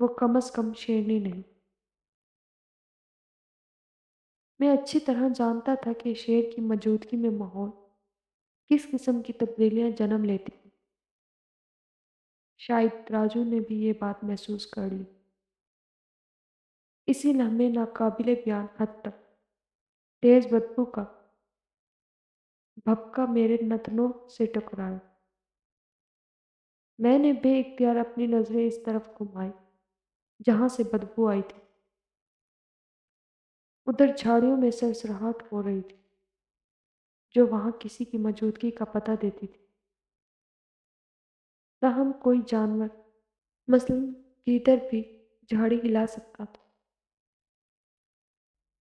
وہ کم از کم شیرنی نہیں۔ میں اچھی طرح جانتا تھا کہ شیر کی موجودگی میں ماحول کس قسم کی تبدیلیاں جنم لیتی ہیں۔ شاید راجو نے بھی یہ بات محسوس کر لی۔ اسی لمحے ناقابل بیان حد تک تیز بدبو کا بھپکا میرے نتنوں سے ٹکرایا۔ میں نے بے اختیار اپنی نظریں اس طرف گھمائی جہاں سے بدبو آئی تھی۔ ادھر جھاڑیوں میں سرسراہٹ ہو رہی تھی جو وہاں کسی کی موجودگی کا پتہ دیتی تھی۔ تاہم کوئی جانور مثلاً گیدڑ بھی جھاڑی ہلا سکتا تھا،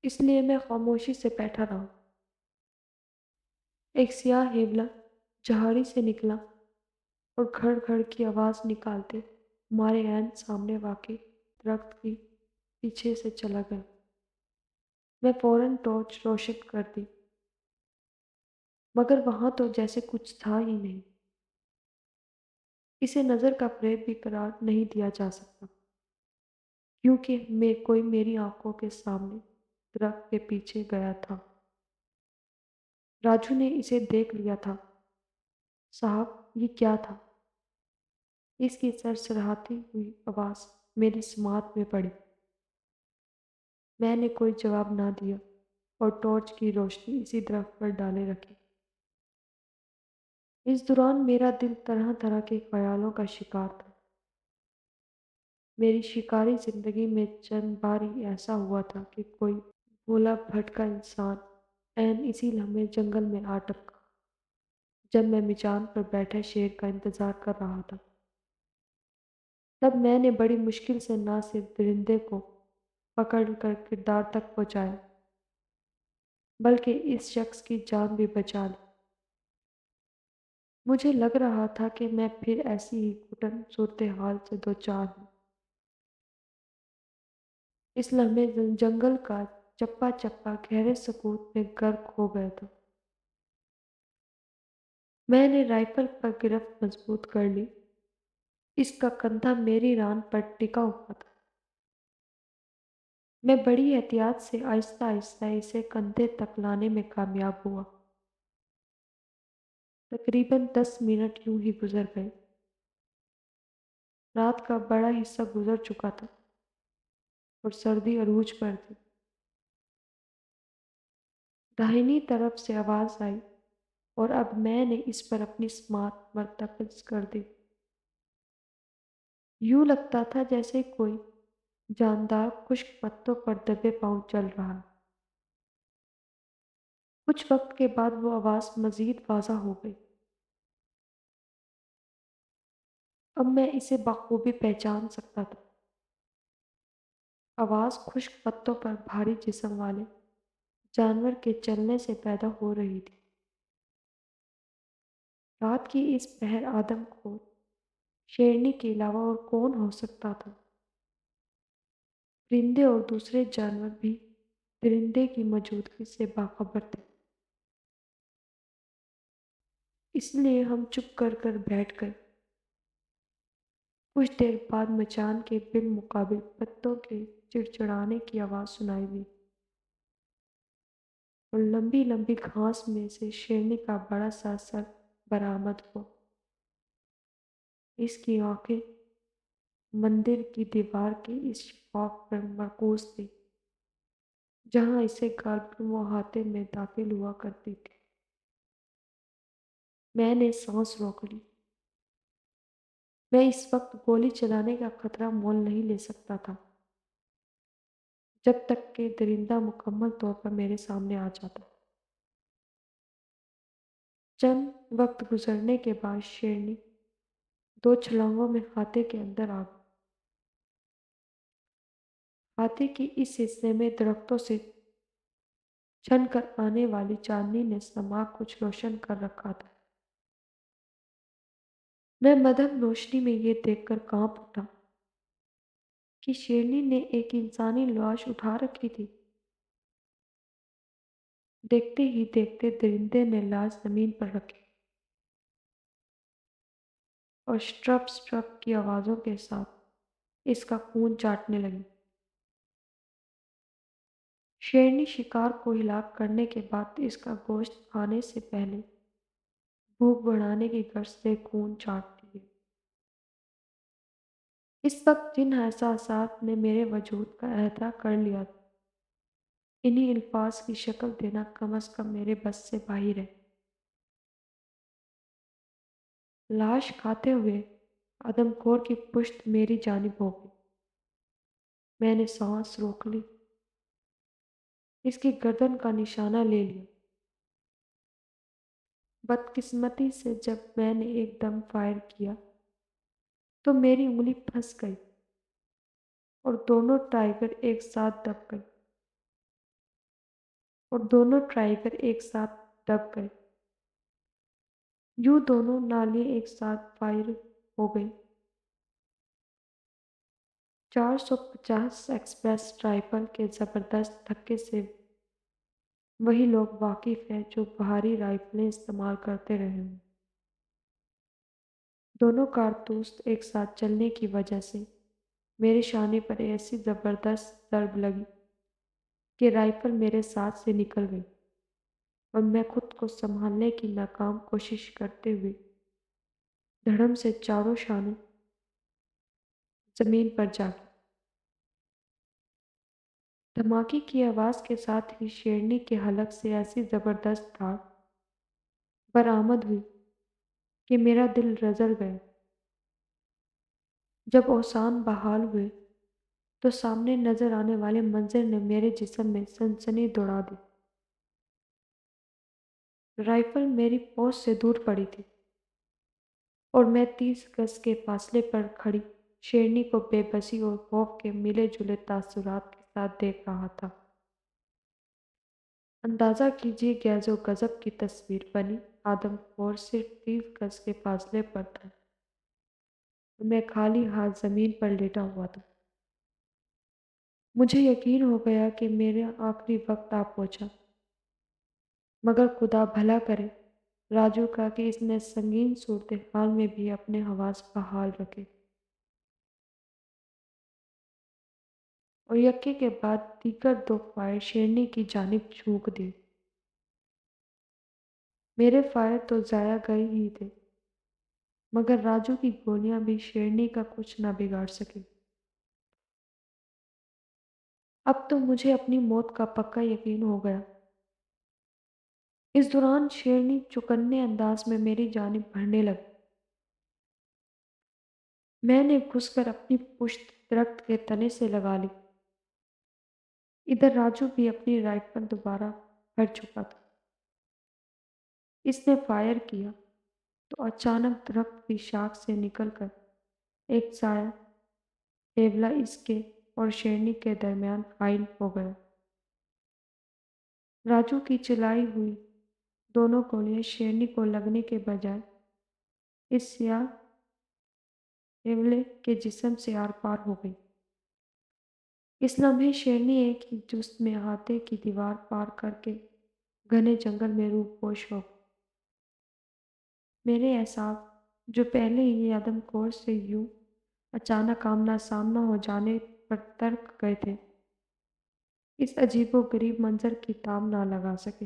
اس لیے میں خاموشی سے بیٹھا رہا۔ ایک سیاہ ہیولا جھاڑی سے نکلا اور گھڑ گھڑ کی آواز نکالتے ہمارے عین سامنے واقع درخت کی پیچھے سے چلا گیا۔ میں فوراً ٹارچ روشن کر دی، مگر وہاں تو جیسے کچھ تھا ہی نہیں۔ اسے نظر کا فریب بھی قرار نہیں دیا جا سکتا، کیونکہ کوئی میری آنکھوں کے سامنے درخت کے پیچھے گیا تھا۔ راجو نے اسے دیکھ لیا تھا۔ صاحب، یہ کیا تھا؟ اس کی سرسراہتی ہوئی آواز میری سماعت میں پڑی۔ میں نے کوئی جواب نہ دیا اور ٹارچ کی روشنی اسی درخت پر ڈالے رکھی۔ اس دوران میرا دل طرح طرح کے خیالوں کا شکار تھا۔ میری شکاری زندگی میں چند بار ہی ایسا ہوا تھا کہ کوئی بھولا بھٹکا انسان عین اسی لمحے جنگل میں آ ٹپکا جب میں مچان پر بیٹھے شیر کا انتظار کر رہا تھا۔ تب میں نے بڑی مشکل سے نہ صرف درندے کو پکڑ کر کردار تک پہنچایا بلکہ اس شخص کی جان بھی بچا لی۔ مجھے لگ رہا تھا کہ میں پھر ایسی ہی گھٹن صورتحال سے دوچار ہوں۔ اس لمحے جنگل کا چپا چپا گہرے سکوت میں غرق ہو گیا تھا۔ میں نے رائفل پر گرفت مضبوط کر لی۔ اس کا کندھا میری ران پر ٹکا ہوا تھا۔ میں بڑی احتیاط سے آہستہ آہستہ اسے کندھے تک لانے میں کامیاب ہوا۔ تقریباً 10 منٹ یوں ہی گزر گئے۔ رات کا بڑا حصہ گزر چکا تھا اور سردی عروج پر تھی۔ داہنی طرف سے آواز آئی اور اب میں نے اس پر اپنی سماعت مرتکز کر دی۔ یوں لگتا تھا جیسے کوئی جاندار خشک پتوں پر دبے پاؤں چل رہا ہے۔ کچھ وقت کے بعد وہ آواز مزید واضح ہو گئی۔ اب میں اسے بخوبی پہچان سکتا تھا۔ آواز خشک پتوں پر بھاری جسم والے جانور کے چلنے سے پیدا ہو رہی تھی۔ رات کی اس پہر آدم خور شیرنی کے علاوہ اور کون ہو سکتا تھا؟ پرندے اور دوسرے جانور بھی درندے کی موجودگی سے باخبر تھے، اس لیے ہم چپ کر بیٹھ گئے۔ کچھ دیر بعد مچان کے بالمقابل پتوں کے چڑچڑانے کی آواز سنائی دی اور لمبی لمبی گھاس میں سے شیرنی کا بڑا سا سر برآمد ہوا۔ اس کی آنکھیں مندر کی دیوار کے اس شفاف پر مرکوز تھی جہاں اسے غالباً وہ احاطے میں داخل ہوا کرتی تھی۔ میں نے سانس روک لی۔ میں اس وقت گولی چلانے کا خطرہ مول نہیں لے سکتا تھا جب تک کہ درندہ مکمل طور پر میرے سامنے آ جاتا۔ چند وقت گزرنے کے بعد شیرنی 2 چھلانگوں میں کھاتے کے اندر آ گئی۔ کھاتے کے اس حصے میں درختوں سے چھن کر آنے والی چاندنی نے سما کچھ روشن کر رکھا تھا۔ میں مدھم روشنی میں یہ دیکھ کر کانپ اٹھا کہ شیرنی نے ایک انسانی لاش اٹھا رکھی تھی۔ دیکھتے ہی دیکھتے درندے نے لاش زمین پر رکھی اور سٹرپ سٹرپ کی آوازوں کے ساتھ اس کا خون چاٹنے لگی۔ شیرنی شکار کو ہلاک کرنے کے بعد اس کا گوشت کھانے سے پہلے بھوک بڑھانے کی غرض سے خون چاٹتی ہے۔ اس وقت جن احساسات نے میرے وجود کا احاطہ کر لیا تھا، انہیں الفاظ کی شکل دینا کم از کم میرے بس سے باہر ہے۔ لاش کھاتے ہوئے آدم خور کی پشت میری جانب ہو گئی۔ میں نے سانس روک لی، اس کی گردن کا نشانہ لے لیا۔ بدقسمتی سے جب میں نے ایک دم فائر کیا تو میری انگلی پھنس گئی اور دونوں ٹائیگر ایک ساتھ دب گئے۔ یوں دونوں نالیاں ایک ساتھ فائر ہو گئیں۔ 450 ایکسپریس رائفل کے زبردست دھکے سے وہی لوگ واقف ہیں جو بھاری رائفلیں استعمال کرتے رہے ہوں۔ دونوں کارتوس ایک ساتھ چلنے کی وجہ سے میرے شانے پر ایسی زبردست ضرب لگی کہ رائفل میرے ساتھ سے نکل گئی اور میں خود کو سنبھالنے کی ناکام کوشش کرتے ہوئے دھڑم سے چاروں شانے زمین پر جا گری۔ دھماکے کی آواز کے ساتھ ہی شیرنی کے حلق سے ایسی زبردست دھاڑ برآمد ہوئی کہ میرا دل رزل گیا۔ جب اوزان بحال ہوئے تو سامنے نظر آنے والے منظر نے میرے جسم میں سنسنی دوڑا دی۔ رائفل میری پہنچ سے دور پڑی تھی اور میں 30 گز کے فاصلے پر کھڑی شیرنی کو بے بسی اور خوف کے ملے جلے تاثرات کے ساتھ دیکھ رہا تھا۔ اندازہ کیجیے غیظ و غضب کی تصویر بنی آدم خور صرف 30 گز کے فاصلے پر تھا اور میں خالی ہاتھ زمین پر لیٹا ہوا تھا۔ مجھے یقین ہو گیا کہ میرا آخری وقت آ پہنچا، مگر خدا بھلا کرے راجو کا کہ اس نے سنگین صورتحال میں بھی اپنے حواس بحال رکھے، اور یکے کے بعد دیگر 2 فائر شیرنی کی جانب جھونک دیے۔ میرے فائر تو ضائع گئے ہی تھے، مگر راجو کی گولیاں بھی شیرنی کا کچھ نہ بگاڑ سکی۔ اب تو مجھے اپنی موت کا پکا یقین ہو گیا۔ اس دوران شیرنی چوکنے انداز میں میری جانب بڑھنے لگی۔ میں نے گھس کر اپنی پشت درخت کے تنے سے لگا لی۔ ادھر راجو بھی اپنی رائفل دوبارہ بھر چکا تھا۔ اس نے فائر کیا تو اچانک درخت کی شاخ سے نکل کر ایک سایہ ٹیبلا اس کے اور شیرنی کے درمیان حائل ہو گیا۔ راجو کی چلائی ہوئی دونوں گولیاں شیرنی کو لگنے کے بجائے اس سیاہ ٹیبلے کے جسم سے آر پار ہو گئی۔ اس لمحے شیرنی ایک ہی جست میں احاطے کی دیوار پار کر کے گھنے جنگل میں روح پوش ہو گئی۔ میرے اعصاب جو پہلے ہی آدم خور سے یوں اچانک آمنا سامنا ہو جانے پر ترک گئے تھے، اس عجیب و غریب منظر کی تاب نہ لگا سکے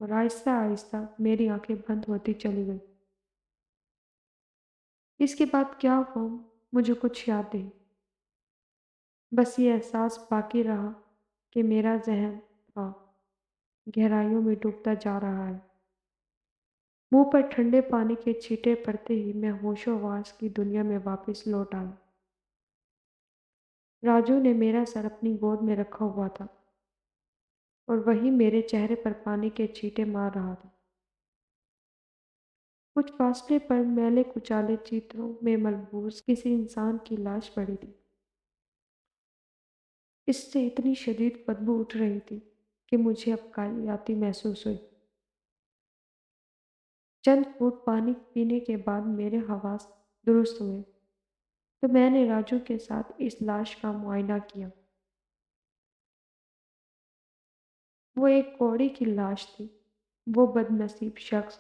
اور آہستہ آہستہ میری آنکھیں بند ہوتی چلی گئیں۔ اس کے بعد کیا ہوا مجھے کچھ یاد نہیں، بس یہ احساس باقی رہا کہ میرا ذہن تھا گہرائیوں میں ڈوبتا جا رہا ہے۔ منہ پر ٹھنڈے پانی کے چھینٹے پڑتے ہی میں ہوش و حواس کی دنیا میں واپس لوٹ آیا۔ راجو نے میرا سر اپنی گود میں رکھا ہوا تھا اور وہی میرے چہرے پر پانی کے چھینٹے مار رہا تھا۔ کچھ فاصلے پر میلے کچالے چیتروں میں ملبوس کسی انسان کی لاش پڑی تھی۔ اس سے اتنی شدید بدبو اٹھ رہی تھی کہ مجھے اب کالیاتی محسوس ہوئی۔ چند گھونٹ پانی پینے کے بعد میرے حواس درست ہوئے تو میں نے راجو کے ساتھ اس لاش کا معائنہ کیا۔ وہ ایک کوڑی کی لاش تھی۔ وہ بد نصیب شخص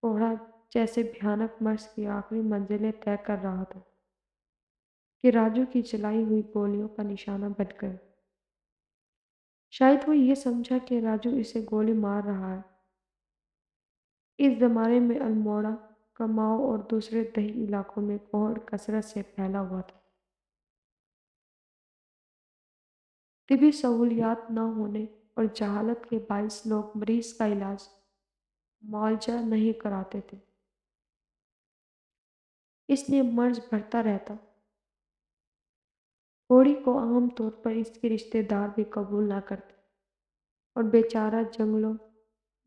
کوڑا جیسے بھیانک مرض کی آخری منزلیں طے کر رہا تھا۔ کہ راجو کی چلائی ہوئی گولیوں کا نشانہ بن گئے۔ شاید وہ یہ سمجھا کہ راجو اسے گولی مار رہا ہے۔ اس زمانے میں الموڑا، کماؤ اور دوسرے دیہی علاقوں میں کوہر کثرت سے پھیلا ہوا تھا۔ طبی سہولیات نہ ہونے اور جہالت کے باعث لوگ مریض کا علاج معالجہ نہیں کراتے تھے، اس لیے مرض بڑھتا رہتا۔ کوڑی کو عام طور پر اس کے رشتہ دار بھی قبول نہ کرتے اور بیچارہ جنگلوں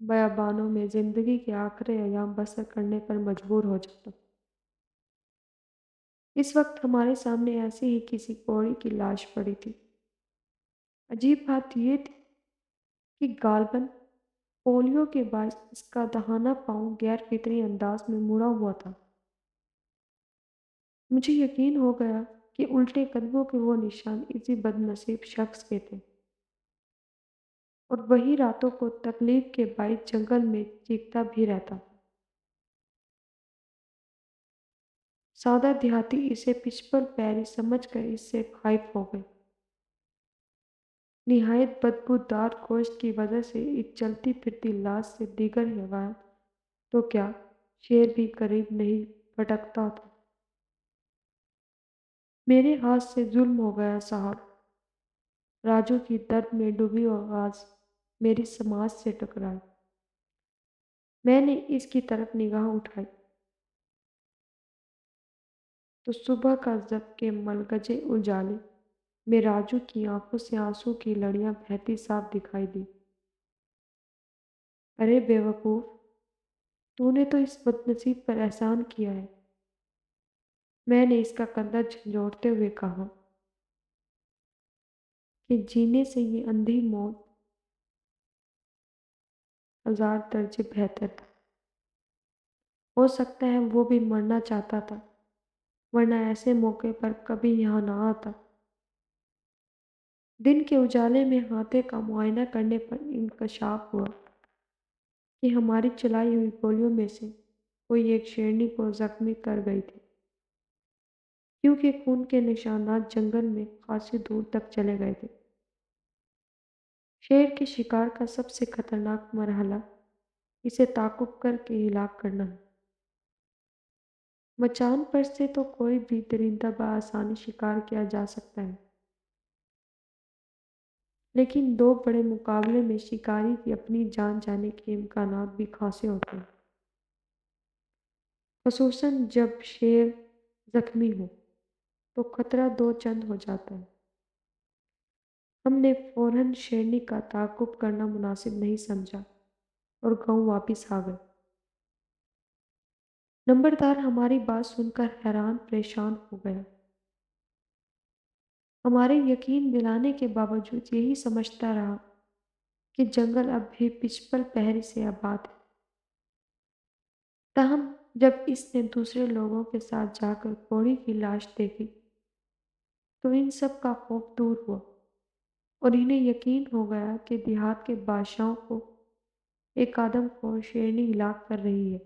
بیابانوں میں زندگی کے آخری ایام بسر کرنے پر مجبور ہو جاتا۔ اس وقت ہمارے سامنے ایسی ہی کسی کوڑی کی لاش پڑی تھی۔ عجیب بات یہ تھی کہ غالباً پولیو کے باعث اس کا دہانہ پاؤں غیر فطری انداز میں مڑا ہوا تھا۔ مجھے یقین ہو گیا کہ الٹے قدموں کے وہ نشان اسی بد نصیب شخص کے تھے، اور وہی راتوں کو تکلیف کے باعث جنگل میں چیختا بھی رہتا۔ سادہ دیہاتی اسے پچپل پیری سمجھ کر اس سے خائف ہو گئے۔ نہایت بدبودار گوشت کی وجہ سے اس چلتی پھرتی لاش سے دیگر حیوان تو کیا، شیر بھی قریب نہیں پھٹکتا تھا۔ میرے ہاتھ سے ظلم ہو گیا صاحب۔ راجو کی درد میں ڈوبی آواز میری سماعت سے ٹکرائی۔ میں نے اس کی طرف نگاہ اٹھائی تو صبح کا ضب کے ملگجے اجالے میں راجو کی آنکھوں سے آنسو کی لڑیاں بہتی صاف دکھائی دی۔ ارے بے وقوف، تو نے تو اس بدنصیب پر احسان کیا ہے، میں نے اس کا کندھا جھنجھوڑتے ہوئے کہا، کہ جینے سے یہ اندھی موت ہزار درجے بہتر تھا۔ ہو سکتا ہے وہ بھی مرنا چاہتا تھا، ورنہ ایسے موقع پر کبھی یہاں نہ آتا۔ دن کے اجالے میں ہاتھے کا معائنہ کرنے پر انکشاف ہوا کہ ہماری چلائی ہوئی گولیوں میں سے کوئی ایک شیرنی کو زخمی کر گئی تھی، کیونکہ خون کے نشانات جنگل میں خاصی دور تک چلے گئے تھے۔ شیر کے شکار کا سب سے خطرناک مرحلہ اسے تعاقب کر کے ہلاک کرنا ہے۔ مچان پر سے تو کوئی بھی درندہ بآسانی شکار کیا جا سکتا ہے، لیکن دو بڑے مقابلے میں شکاری کی اپنی جان جانے کے امکانات بھی خاصے ہوتے ہیں، خصوصاً جب شیر زخمی ہو تو خطرہ دو چند ہو جاتا ہے۔ ہم نے فوراً شیرنی کا تعاقب کرنا مناسب نہیں سمجھا اور گاؤں واپس آ گئے۔ نمبردار ہماری بات سن کر حیران پریشان ہو گیا۔ ہمارے یقین دلانے کے باوجود یہی سمجھتا رہا کہ جنگل اب بھی پچپل پہری سے آباد ہے۔ تاہم جب اس نے دوسرے لوگوں کے ساتھ جا کر کوڑی کی لاش دیکھی تو ان سب کا خوف دور ہوا اور انہیں یقین ہو گیا کہ دیہات کے بادشاہوں کو ایک آدم خور شیرنی ہلاک کر رہی ہے۔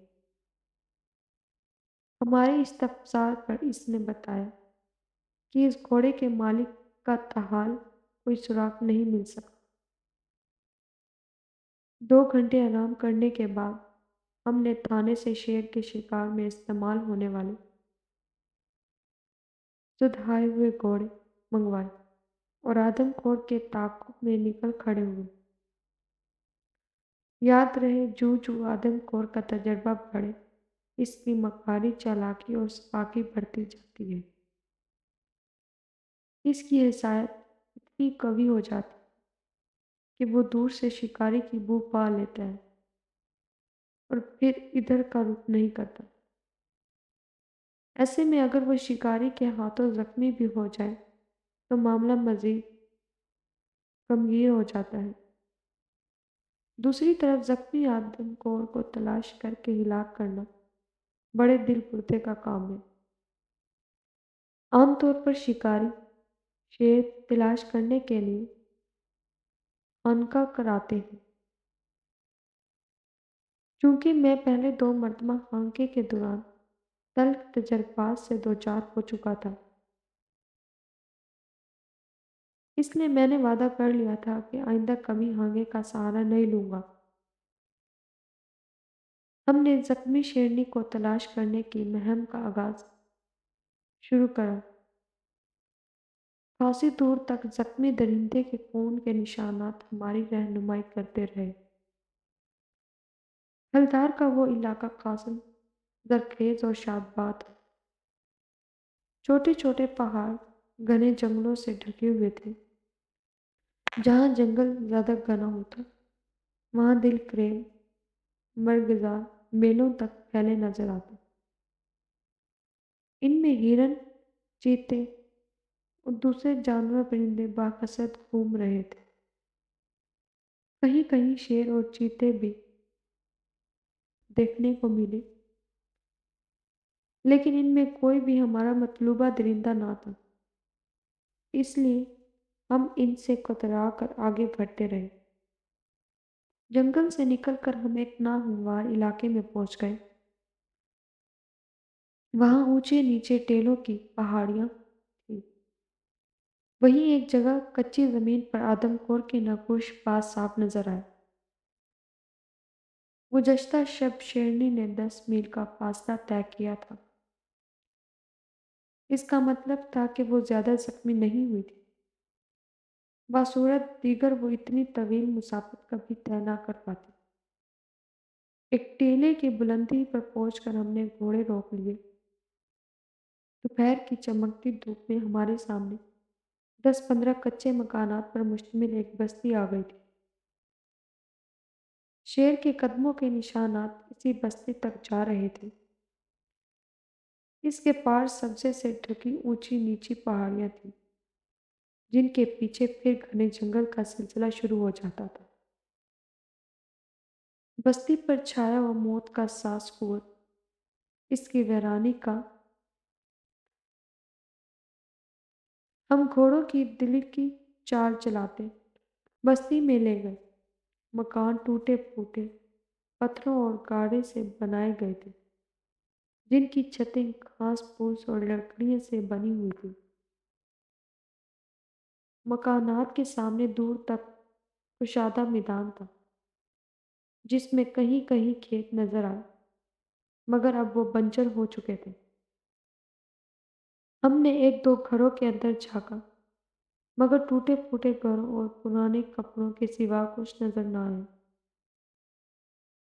ہمارے استفسار پر اس نے بتایا کہ اس گھوڑے کے مالک کا تاحال کوئی سراغ نہیں مل سکا۔ 2 گھنٹے آرام کرنے کے بعد ہم نے تھانے سے شیر کے شکار میں استعمال ہونے والے سدھائے ہوئے گھوڑے منگوائے اور آدم خور کے تعاقب میں نکل کھڑے ہوئے۔ یاد رہے جو آدم خور کا تجربہ بڑھے، اس کی مکاری، چالاکی اور سپاکی بڑھتی جاتی ہے۔ اس کی حسادت اتنی قوی ہو جاتی کہ وہ دور سے شکاری کی بو پا لیتا ہے اور پھر ادھر کا رخ نہیں کرتا۔ ایسے میں اگر وہ شکاری کے ہاتھوں زخمی بھی ہو جائے تو معاملہ مزید غمگین ہو جاتا ہے۔ دوسری طرف زخمی آدم خور کو تلاش کر کے ہلاک کرنا بڑے دل پردے کا کام ہے۔ عام طور پر شکاری شیر تلاش کرنے کے لیے خانقاہ کراتے ہیں۔ چونکہ میں پہلے 2 مرتبہ خانقے کے دوران تلخ تجربات سے دوچار ہو چکا تھا، اس لیے میں نے وعدہ کر لیا تھا کہ آئندہ کبھی آگے کا سہارا نہیں لوں گا۔ ہم نے زخمی شیرنی کو تلاش کرنے کی مہم کا آغاز شروع کرا۔ خاصی دور تک زخمی درندے کے خون کے نشانات ہماری رہنمائی کرتے رہے۔ ہلدار کا وہ علاقہ خاصا زرخیز اور شاداب تھا۔ چھوٹے چھوٹے پہاڑ گھنے جنگلوں سے ڈھکے ہوئے تھے۔ جہاں جنگل زیادہ گھنا ہوتا وہاں دل فریب مرغزار میلوں تک پھیلے نظر آتے۔ ان میں ہرن، چیتے اور دوسرے جانور پرندے باکثرت گھوم رہے تھے۔ کہیں کہیں شیر اور چیتے بھی دیکھنے کو ملے، لیکن ان میں کوئی بھی ہمارا مطلوبہ درندہ نہ تھا۔ اس لیے ہم ان سے کترا کر آگے بڑھتے رہے۔ جنگل سے نکل کر ہم ایک ناہموار علاقے میں پہنچ گئے۔ وہاں اونچے نیچے ٹیلوں کی پہاڑیاں تھیں۔ وہیں ایک جگہ کچی زمین پر آدم خور کے نقوش باز صاف نظر آئے۔ گزشتہ شب شیرنی نے 10 میل کا فاصلہ طے کیا تھا۔ اس کا مطلب تھا کہ وہ زیادہ زخمی نہیں ہوئی تھی۔ بصورت دیگر وہ اتنی طویل مسافت کبھی طے نہ کر پاتی۔ ایک ٹیلے کی بلندی پر پہنچ کر ہم نے گھوڑے روک لیے۔ دوپہر کی چمکتی دھوپ میں ہمارے سامنے 10-15 کچے مکانات پر مشتمل ایک بستی آ گئی تھی۔ شیر کے قدموں کے نشانات اسی بستی تک جا رہے تھے۔ اس کے پاس سبزے سے ڈھکی اونچی نیچی پہاڑیاں تھیں، جن کے پیچھے پھر گھنے جنگل کا سلسلہ شروع ہو جاتا تھا۔ بستی پر چھایا ہوا موت کا ساس قوت اس کی ویرانی کا ہم گھوڑوں کی دل کی چال چلاتے بستی میں لے گئے۔ مکان ٹوٹے پھوٹے پتھروں اور گاڑے سے بنائے گئے تھے، جن کی چھتیں گھاس پھوس اور لکڑیوں سے بنی ہوئی تھی۔ مکانات کے سامنے دور تک کشادہ میدان تھا، جس میں کہیں کہیں کھیت نظر آئے، مگر اب وہ بنجر ہو چکے تھے۔ ہم نے ایک دو گھروں کے اندر جھانکا، مگر ٹوٹے پھوٹے گھروں اور پرانے کپڑوں کے سوا کچھ نظر نہ آیا۔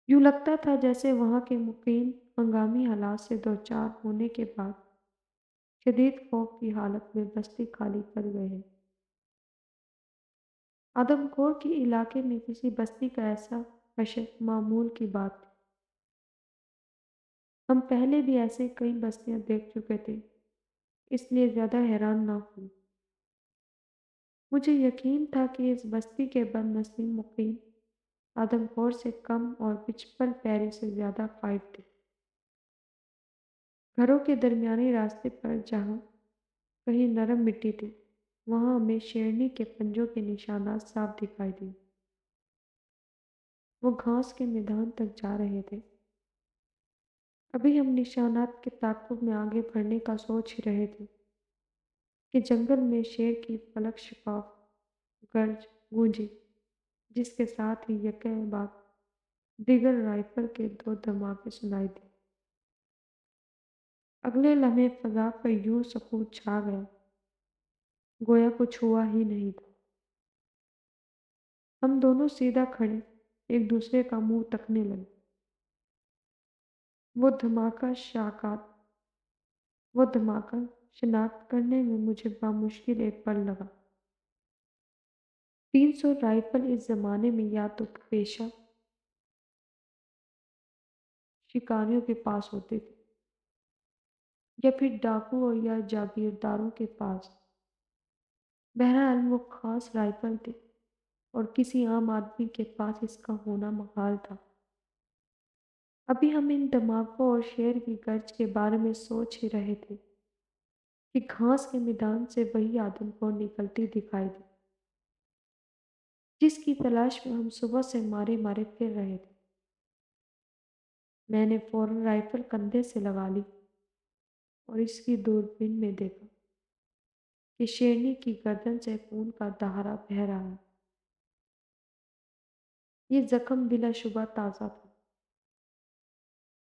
یوں لگتا تھا جیسے وہاں کے مقیم ہنگامی حالات سے دوچار ہونے کے بعد شدید خوف کی حالت میں بستی خالی کر گئے ہیں۔ آدم خور کے علاقے میں کسی بستی کا ایسا حشر معمول کی بات تھی۔ ہم پہلے بھی ایسے کئی بستیاں دیکھ چکے تھے، اس لیے زیادہ حیران نہ ہوئے۔ مجھے یقین تھا کہ اس بستی کے بد نصیب مقیم آدم خور سے کم اور بچپن پیرے سے زیادہ خائف تھے۔ گھروں کے درمیانی راستے پر جہاں کہیں نرم مٹی تھی، وہاں ہمیں شیرنی کے پنجوں کے نشانات صاف دکھائی دیے۔ وہ گھاس کے میدان تک جا رہے تھے۔ ابھی ہم نشانات کے تعاقب میں آگے بڑھنے کا سوچ ہی رہے تھے کہ جنگل میں شیر کی فلک شفاف گرج گونجی، جس کے ساتھ ہی یکے بعد دیگر رائفل کے 2 دھماکے سنائی دیے۔ اگلے لمحے فضا پر یوں سکوت چھا گیا، گویا کچھ ہوا ہی نہیں تھا۔ ہم دونوں سیدھا کھڑے ایک دوسرے کا منہ تکنے لگے۔ وہ دھماکہ شناخت کرنے میں مجھے بامشکل ایک پل لگا۔ 300 رائفل اس زمانے میں یا تو پیشہ شکاریوں کے پاس ہوتے تھے یا پھر ڈاکوؤں یا جاگیرداروں کے پاس۔ بہرحال وہ خاص رائفل تھے اور کسی عام آدمی کے پاس اس کا ہونا محال تھا۔ ابھی ہم ان دھماکوں اور شیر کی گرج کے بارے میں سوچ ہی رہے تھے کہ گھاس کے میدان سے وہی آدم خور نکلتی دکھائی دی، جس کی تلاش میں ہم صبح سے مارے مارے پھر رہے تھے۔ میں نے فوراً رائفل کندھے سے لگا لی اور اس کی دوربین میں دیکھا۔ کہ شیرنی کی گردن سے خون کا دھارا بہہ رہا ہے۔ یہ زخم بلا شبہ تازہ تھا۔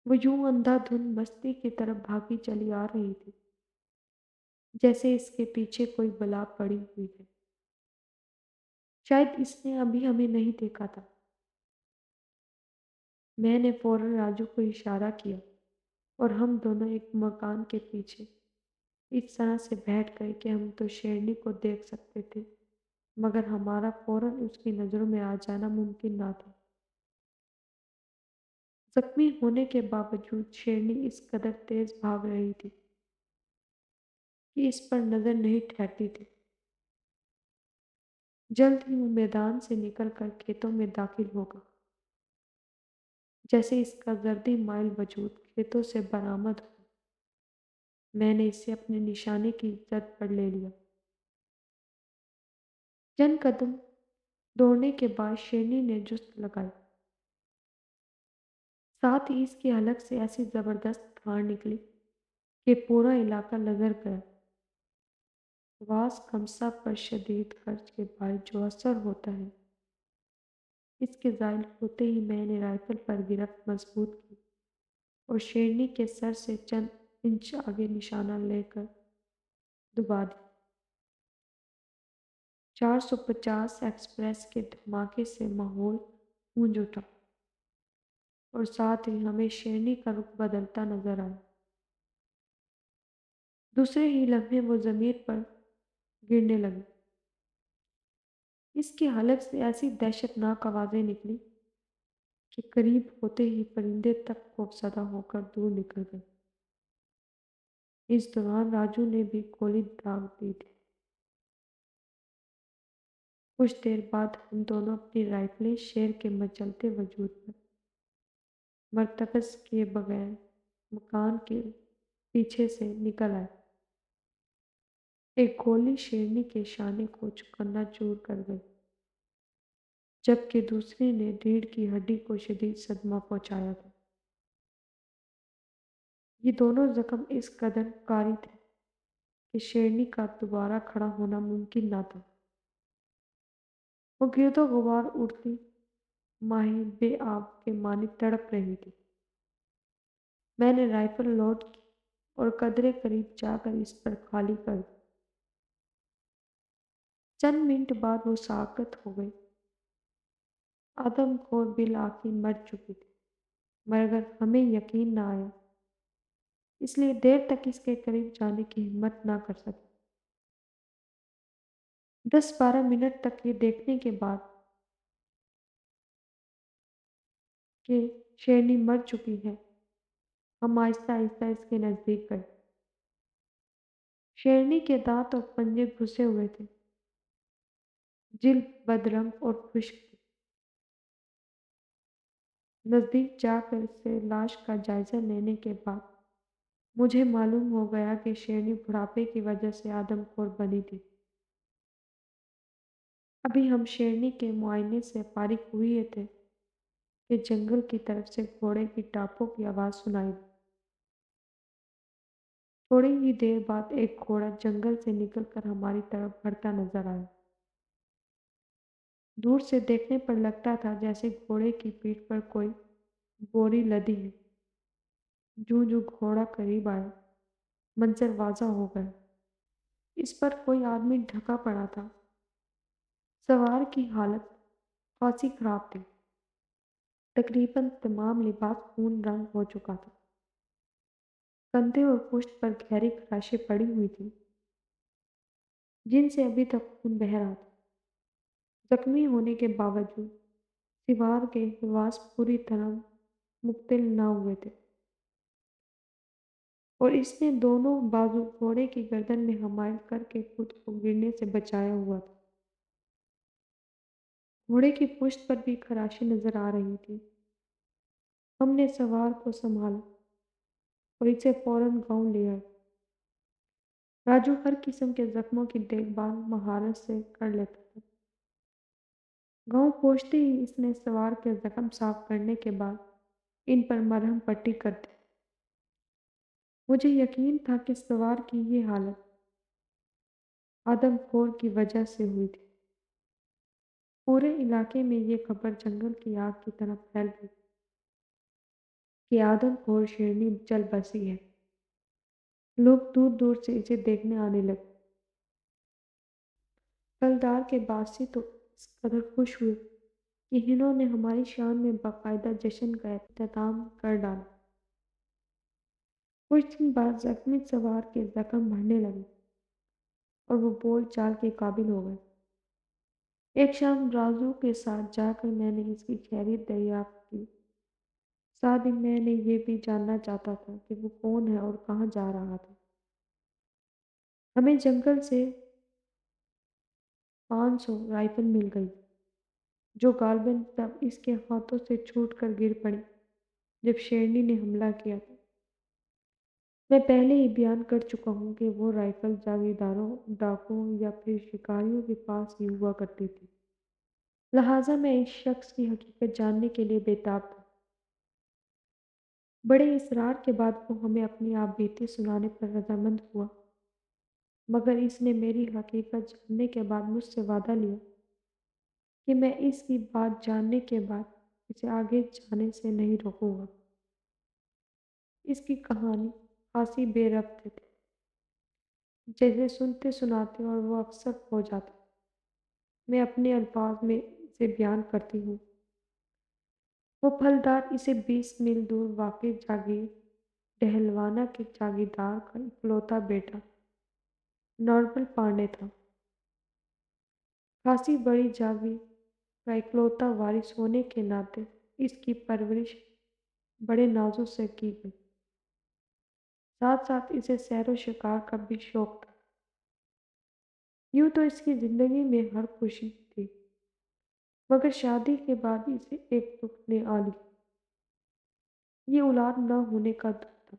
وہ یوں اندھا دھند مستی کی طرف بھاگی چلی آ رہی تھی، جیسے اس کے پیچھے کوئی بلا پڑی ہوئی ہے۔ شاید اس نے ابھی ہمیں نہیں دیکھا تھا۔ میں نے فوراً راجو کو اشارہ کیا اور ہم دونوں ایک مکان کے پیچھے اس طرح سے بیٹھ گئے کہ ہم تو شیرنی کو دیکھ سکتے تھے، مگر ہمارا فوراً اس کی نظروں میں آ جانا ممکن نہ تھا۔ زخمی ہونے کے باوجود شیرنی اس قدر تیز بھاگ رہی تھی کہ اس پر نظر نہیں ٹھہرتی تھی۔ جلد ہی وہ میدان سے نکل کر کھیتوں میں داخل ہوگا، جیسے اس کا زردی مائل وجود کھیتوں سے برآمد ہو۔ میں نے اسے اپنے نشانے کی زد پر لے لیا۔ چند قدم دوڑنے کے بعد شیرنی نے جست لگائی، ساتھ ہی اس کی حلق سے ایسی زبردست دھاڑ نکلی کہ پورا علاقہ لرز گیا۔ واس خمسہ پر شدید خرچ کے باعث جو اثر ہوتا ہے، اس کے زائل ہوتے ہی میں نے رائفل پر گرفت مضبوط کی اور شیرنی کے سر سے چند انچ آگے نشانہ لے کر دبا دی۔ 450 ایکسپریس کے دھماکے سے ماحول گونج اٹھا اور ساتھ ہی ہمیں شیرنی کا رخ بدلتا نظر آیا۔ دوسرے ہی لمحے وہ زمین پر گرنے لگی۔ اس کی حلق سے ایسی دہشت ناک آوازیں نکلی کہ قریب ہوتے ہی پرندے تک خوفزدہ ہو کر دور نکل گئے۔ اس دوران راجو نے بھی گولی داغ دی تھی۔ کچھ دیر بعد ہم دونوں اپنی رائفلیں شیر کے مچلتے وجود پر مرتکز کیے بغیر مکان کے پیچھے سے نکل آئے۔ ایک گولی شیرنی کے شانے کو چکنا چور کر گئی، جبکہ دوسری نے ریڑھ کی ہڈی کو شدید صدمہ پہنچایا تھا۔ یہ دونوں زخم اس قدر کاری تھے کہ شیرنی کا دوبارہ کھڑا ہونا ممکن نہ تھا۔ وہ گرد و غبار اڑتی ماہی بے آب کے مانند تڑپ رہی تھی۔ میں نے رائفل لوڈ کی اور قدرے قریب جا کر اس پر خالی کر دی۔ چند منٹ بعد وہ ساکت ہو گئی۔ آدم خور بالآخر مر چکی تھی، مگر ہمیں یقین نہ آیا، اس لیے دیر تک اس کے قریب جانے کی ہمت نہ کر سکے۔ 10-12 منٹ تک یہ دیکھنے کے بعد کہ شیرنی مر چکی ہے، ہم آہستہ آہستہ اس کے نزدیک گئے۔ شیرنی کے دانت اور پنجے گھسے ہوئے تھے، جلد بدرنگ اور خشک تھی۔ نزدیک جا کر اس سے لاش کا جائزہ لینے کے بعد مجھے معلوم ہو گیا کہ شیرنی بڑھاپے کی وجہ سے آدم خور بنی تھی۔ ابھی ہم شیرنی کے معائنے سے فارغ ہوئے تھے کہ جنگل کی طرف سے گھوڑے کی ٹاپوں کی آواز سنائی دی۔ تھوڑی ہی دیر بعد ایک گھوڑا جنگل سے نکل کر ہماری طرف بڑھتا نظر آیا۔ دور سے دیکھنے پر لگتا تھا جیسے گھوڑے کی پیٹھ پر کوئی بوری لدی ہے۔ جوں جوں گھوڑا قریب آیا، منظر واضح ہو گیا۔ اس پر کوئی آدمی ڈھکا پڑا تھا۔ سوار کی حالت خاصی خراب تھی، تقریباً تمام لباس خون رنگ ہو چکا تھا، کندھے اور پشت پر گہری خراشیں پڑی ہوئی تھیں جن سے ابھی تک خون بہہ رہا تھا۔ زخمی ہونے کے باوجود سوار کے حواس پوری طرح مختل نہ ہوئے تھے اور اس نے دونوں بازو گھوڑے کی گردن میں حمائل کر کے خود کو گرنے سے بچایا ہوا تھا۔ گھوڑے کی پشت پر بھی خراشیں نظر آ رہی تھی۔ ہم نے سوار کو سنبھالا اور اسے فوراً گاؤں لے آئے۔ راجو ہر قسم کے زخموں کی دیکھ بھال مہارت سے کر لیتا تھا۔ گاؤں پہنچتے ہی اس نے سوار کے زخم صاف کرنے کے بعد ان پر مرہم پٹی کر دی۔ مجھے یقین تھا کہ سوار کی یہ حالت آدم خور کی وجہ سے ہوئی تھی۔ پورے علاقے میں یہ خبر جنگل کی آگ کی طرح پھیل گئی کہ آدم خور شیرنی چل بسی ہے۔ لوگ دور دور سے اسے دیکھنے آنے لگے۔ پھلدار کے باسی تو اس قدر خوش ہوئے کہ انہوں نے ہماری شان میں باقاعدہ جشن کا اختتام کر ڈالا۔ کچھ دن بعد زخمی سوار کے زخم بڑھنے لگے اور وہ بول چال کے قابل ہو گئے۔ ایک شام رازو کے ساتھ جا کر میں نے اس کی خیریت دریافت کی۔ ساتھ ہی میں نے یہ بھی جاننا چاہتا تھا کہ وہ کون ہے اور کہاں جا رہا تھا۔ ہمیں جنگل سے 500 رائفل مل گئی جو غالباً تب اس کے ہاتھوں سے چھوٹ کر گر پڑی جب شیرنی نے حملہ کیا تھا۔ میں پہلے ہی بیان کر چکا ہوں کہ وہ رائفل جاگیرداروں، ڈاکوؤں یا پھر شکاریوں کے پاس ہی ہوا کرتی تھی، لہٰذا میں اس شخص کی حقیقت جاننے کے لیے بےتاب تھا۔ بڑے اصرار کے بعد وہ ہمیں اپنی آپ بیتی سنانے پر رضامند ہوا، مگر اس نے میری حقیقت جاننے کے بعد مجھ سے وعدہ لیا کہ میں اس کی بات جاننے کے بعد اسے آگے جانے سے نہیں روکوں گا۔ اس کی کہانی خاصی بے ربط تھی، جیسے سنتے سناتے اور وہ اکثر ہو جاتا۔ میں اپنے الفاظ میں اسے بیان کرتی ہوں۔ وہ پھلدار اسے 20 میل دور واقع جاگیر ڈہلوانا کے جاگیردار کا اکلوتا بیٹا نارمل پانڈے تھا۔ خاصی بڑی جاگیر کا اکلوتا وارث ہونے کے ناطے اس کی پرورش بڑے نازوں سے کی گئی۔ ساتھ ساتھ اسے سیر و شکار کا بھی شوق تھا۔ یوں تو اس کی زندگی میں ہر خوشی تھی، مگر شادی کے بعد اسے ایک دکھ نے آ لی۔ یہ اولاد نہ ہونے کا دکھ تھا۔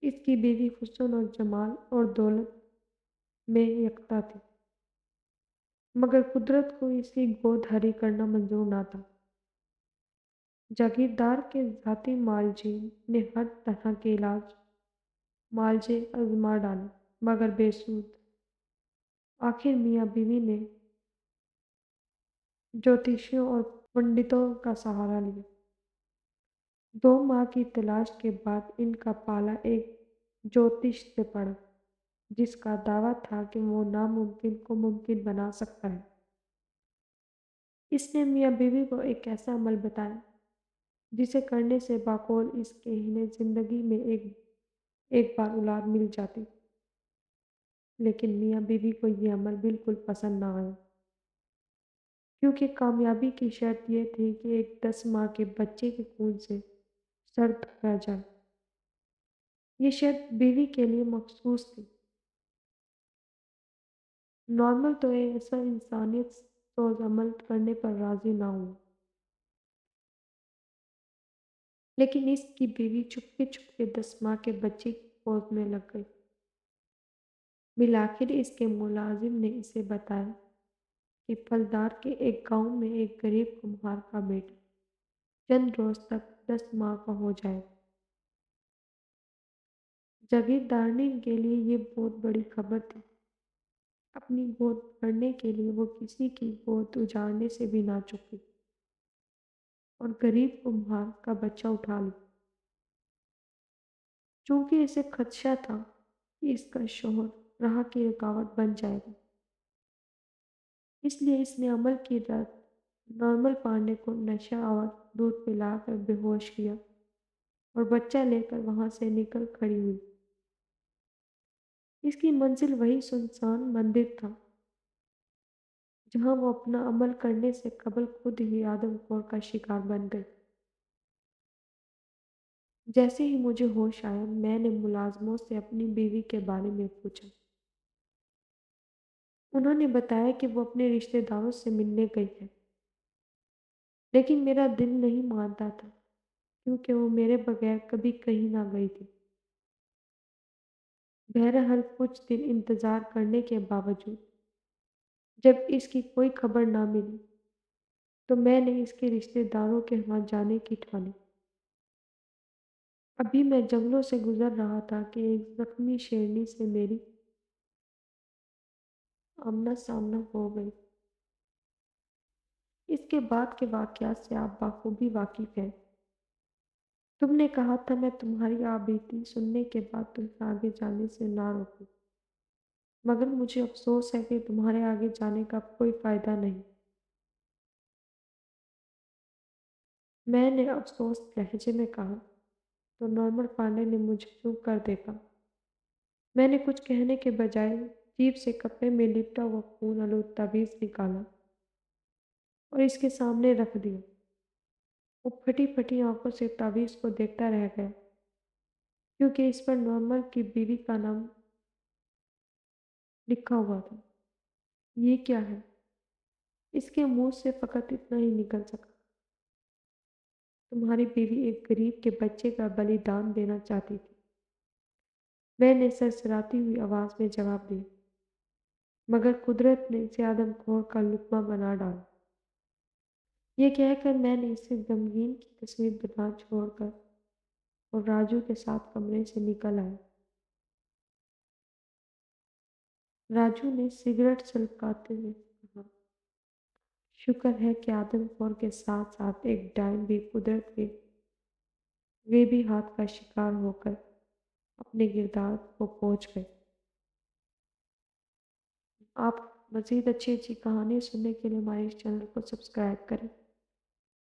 اس کی بیوی حسن اور جمال اور دولت میں یکتا تھی، مگر قدرت کو اس کی گود ہری کرنا منظور نہ تھا۔ جاگیردار کے ذاتی معالجین نے ہر طرح کے علاج معالجے آزما ڈالے، مگر بے سود۔ آخر میاں بیوی نے جوتشیوں اور پنڈتوں کا سہارا لیا۔ 2 ماہ کی تلاش کے بعد ان کا پالا ایک جوتش سے پڑا جس کا دعویٰ تھا کہ وہ ناممکن کو ممکن بنا سکتا ہے۔ اس نے میاں بیوی کو ایک ایسا عمل بتایا جسے کرنے سے بقول اس کے انہیں زندگی میں ایک بار اولاد مل جاتی، لیکن میاں بیوی کو یہ عمل بالکل پسند نہ آیا، کیونکہ کامیابی کی شرط یہ تھی کہ ایک 10 ماہ کے بچے کے خون سے سر دھویا جائے۔ یہ شرط بیوی کے لیے مخصوص تھی۔ نارمل تو ایسا انسانیت سوز عمل کرنے پر راضی نہ ہوا، لیکن اس کی بیوی چپکے چپکے 10 ماہ کے بچے کی گود میں لگ گئی۔ بالآخر اس کے ملازم نے اسے بتایا کہ پھلدار کے ایک گاؤں میں ایک غریب کمہار کا بیٹا چند روز تک 10 ماہ کا ہو جائے گا۔ جاگیردارنی کے لیے یہ بہت بڑی خبر تھی۔ اپنی گود بھرنے کے لیے وہ کسی کی گود اجاڑنے سے بھی نہ چوکی اور غریب کمہار کا بچہ اٹھا لیا۔ چونکہ اسے خدشہ تھا کہ اس کا شوہر راہ کی رکاوٹ بن جائے گا، اس لیے اس نے عمل کی رات نارمل پانڈے کو نشہ آور دودھ پلا کر بے ہوش کیا اور بچہ لے کر وہاں سے نکل کھڑی ہوئی۔ اس کی منزل وہی سنسان مندر تھا جہاں وہ اپنا عمل کرنے سے قبل خود ہی آدم خور کا شکار بن گئی۔ جیسے ہی مجھے ہوش آیا میں نے ملازموں سے اپنی بیوی کے بارے میں پوچھا۔ انہوں نے بتایا کہ وہ اپنے رشتہ داروں سے ملنے گئی ہے، لیکن میرا دل نہیں مانتا تھا کیونکہ وہ میرے بغیر کبھی کہیں نہ گئی تھی۔ بہرحال کچھ دن انتظار کرنے کے باوجود جب اس کی کوئی خبر نہ ملی تو میں نے اس کے رشتہ داروں کے ہاں جانے کی ٹھانی۔ ابھی میں جنگلوں سے گزر رہا تھا کہ ایک زخمی شیرنی سے میری آمنا سامنا ہو گئی۔ اس کے بعد کے واقعات سے آپ بخوبی واقف ہیں۔ تم نے کہا تھا میں تمہاری آبیتی سننے کے بعد تمہیں آگے جانے سے نہ روکوں، مگر مجھے افسوس ہے کہ تمہارے آگے جانے کا کوئی فائدہ نہیں۔ میں نے افسوس لہجے میں کہا تو نارمل پانڈے نے مجھے چپ کر دیکھا۔ میں نے کچھ کہنے کے بجائے جیب سے کپڑے میں لپٹا ہوا خون آلود تعویذ نکالا اور اس کے سامنے رکھ دیا۔ وہ پھٹی پھٹی آنکھوں سے تعویذ کو دیکھتا رہ گیا، کیونکہ اس پر نارمل کی بیوی کا نام لکھا ہوا تھا۔ یہ کیا ہے؟ اس کے منہ سے فقط اتنا ہی نکل سکا، تمہاری بیوی ایک غریب کے بچے کا بلیدان دینا چاہتی تھی۔ میں نے سرسراتی ہوئی آواز میں جواب دیا، مگر قدرت نے اسے آدم خور کا لقمہ بنا ڈالا۔ یہ کہہ کر میں نے اسے غمگین کی تصویر بنا چھوڑ کر اور راجو کے ساتھ کمرے سے نکل آیا۔ راجو نے سگریٹ سلگاتے ہوئے کہا، شکر ہے کہ آدم خور کے ساتھ ساتھ ایک ڈائن بھی قدرت کے غیبی ہاتھ کا شکار ہو کر اپنے کردار کو پہنچ گئے۔ آپ مزید اچھی اچھی کہانیاں سننے کے لیے ہمارے اس چینل کو سبسکرائب کریں۔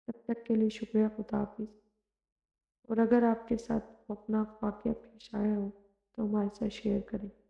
تب تک کے لیے شکریہ، خدا حافظ۔ اور اگر آپ کے ساتھ اپنا واقعہ پیش آیا ہو تو ہمارے ساتھ شیئر کریں۔